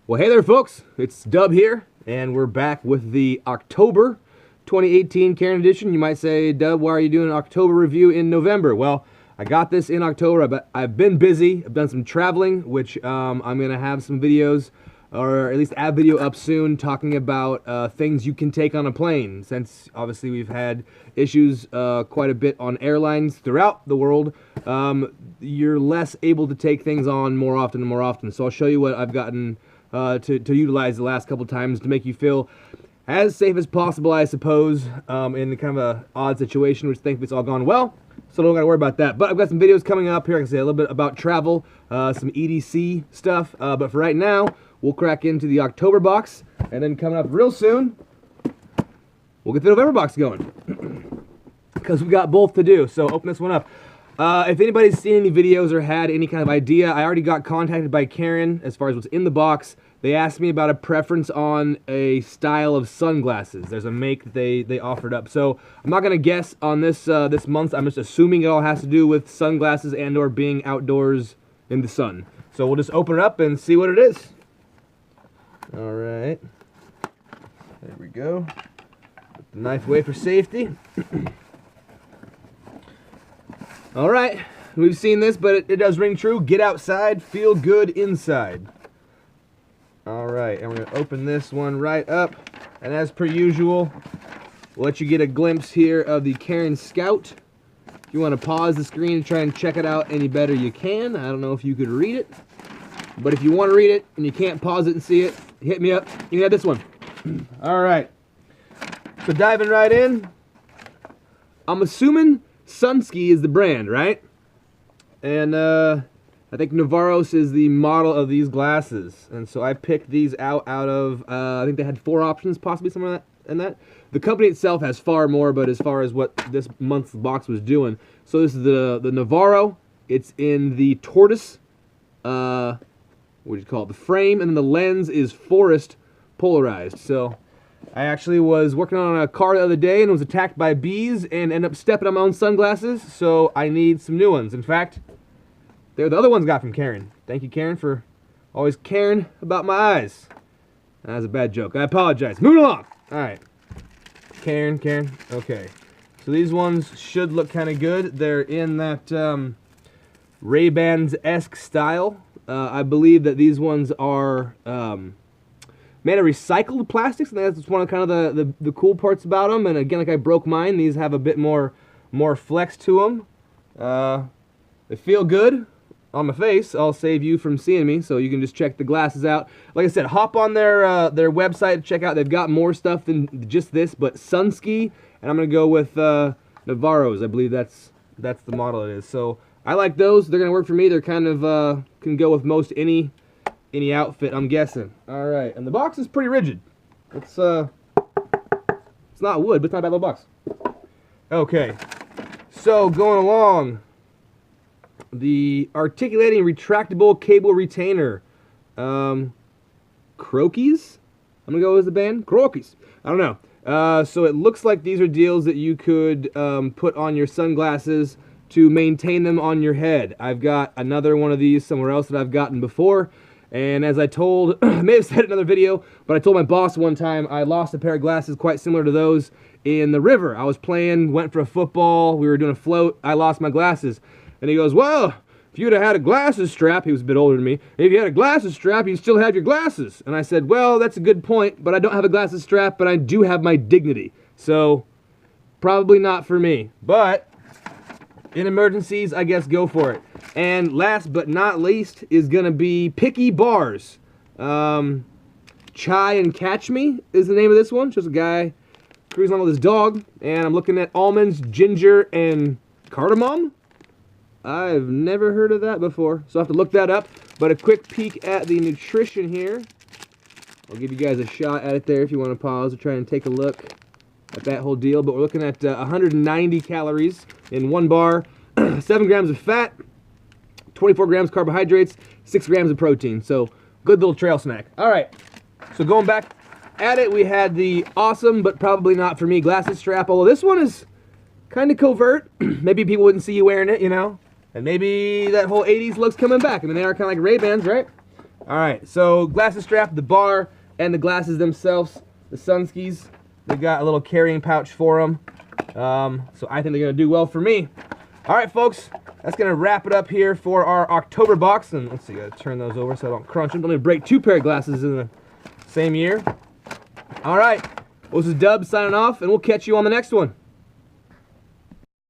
Well, hey there, folks. It's Dub here, and we're back with the October 2018 Cairn edition. You might say, Dub, why are you doing an October review in November? Well, I got this in October, but I've been busy. I've done some traveling, which I'm going to have some videos, or at least a video up soon, talking about things you can take on a plane, since obviously we've had issues quite a bit on airlines throughout the world. You're less able to take things on more often and more often. So I'll show you what I've gotten to utilize the last couple times to make you feel as safe as possible, I suppose, in kind of a odd situation, which thankfully it's all gone well, so don't gotta worry about that. But I've got some videos coming up here. I can say a little bit about travel, some EDC stuff, but for right now, we'll crack into the October box, and then coming up real soon, we'll get the November box going, because we got both to do. So open this one up. If anybody's seen any videos or had any kind of idea, I already got contacted by Cairn as far as what's in the box. They asked me about a preference on a style of sunglasses. There's a make that they offered up. So I'm not going to guess on this this month. I'm just assuming it all has to do with sunglasses and or being outdoors in the sun. So we'll just open it up and see what it is. All right. There we go. Put the knife away for safety. All right, we've seen this, but it does ring true. Get outside, feel good inside. All right, and we're going to open this one right up. And as per usual, we'll let you get a glimpse here of the Cairn Scout. If you want to pause the screen and try and check it out any better, you can. I don't know if you could read it. But if you want to read it and you can't pause it and see it, hit me up. You can have this one. All right. So diving right in, I'm assuming Sunski is the brand, right? And I think Navarros is the model of these glasses. And so I picked these out of, I think they had 4 options, possibly something like that, and that. The company itself has far more, but as far as what this month's box was doing. So this is the Navarro. It's in the tortoise, what do you call it, the frame, and then the lens is forest polarized. So I actually was working on a car the other day and was attacked by bees and ended up stepping on my own sunglasses, so I need some new ones. In fact, they're the other ones I got from Cairn. Thank you, Cairn, for always caring about my eyes. That was a bad joke. I apologize. Moving along. All right. Cairn. Okay. So these ones should look kind of good. They're in that Ray-Bans-esque style. I believe that these ones are made of recycled plastics, and that's one of kind of the cool parts about them. And again, like I broke mine, these have a bit more flex to them. They feel good on my face. I'll save you from seeing me, so you can just check the glasses out. Like I said, hop on their website to check out. They've got more stuff than just this, but Sunski, and I'm gonna go with Navarros. I believe that's the model it is. So I like those. They're gonna work for me. They're kind of can go with most any outfit, I'm guessing. All right, and the box is pretty rigid. It's not wood, but it's not a bad little box. Okay, so going along, the articulating retractable cable retainer, Crokies. I'm gonna go with the band Crokies. I don't know. So it looks like these are deals that you could put on your sunglasses to maintain them on your head. I've got another one of these somewhere else that I've gotten before. And as I told, I may have said it in another video, but I told my boss one time I lost a pair of glasses quite similar to those in the river. I was playing, went for a football, we were doing a float, I lost my glasses. And he goes, well, if you'd have had a glasses strap, he was a bit older than me, if you had a glasses strap, you'd still have your glasses. And I said, well, that's a good point, but I don't have a glasses strap, but I do have my dignity. So, probably not for me. But in emergencies, I guess go for it. And last but not least is going to be Picky Bars. Chai and Catch Me is the name of this one. Just a guy cruising on with his dog. And I'm looking at almonds, ginger, and cardamom. I've never heard of that before, so I have to look that up. But a quick peek at the nutrition here. I'll give you guys a shot at it there if you want to pause or try and take a look at that whole deal. But we're looking at 190 calories in one bar, 7 grams of fat, 24 grams carbohydrates, 6 grams of protein. So good little trail snack. All right, so going back at it, we had the awesome, but probably not for me, glasses strap. Although this one is kind of covert. Maybe people wouldn't see you wearing it, you know. And maybe that whole 80s look's coming back. I mean, they are kind of like Ray-Bans, right? All right, so glasses strap, the bar, and the glasses themselves, the Sunskis, they got a little carrying pouch for them. So I think they're going to do well for me. All right, folks, that's going to wrap it up here for our October box. And let's see, I got to turn those over so I don't crunch them. Don't need to break 2 pair of glasses in the same year. All right, well, this is Dub signing off, and we'll catch you on the next one.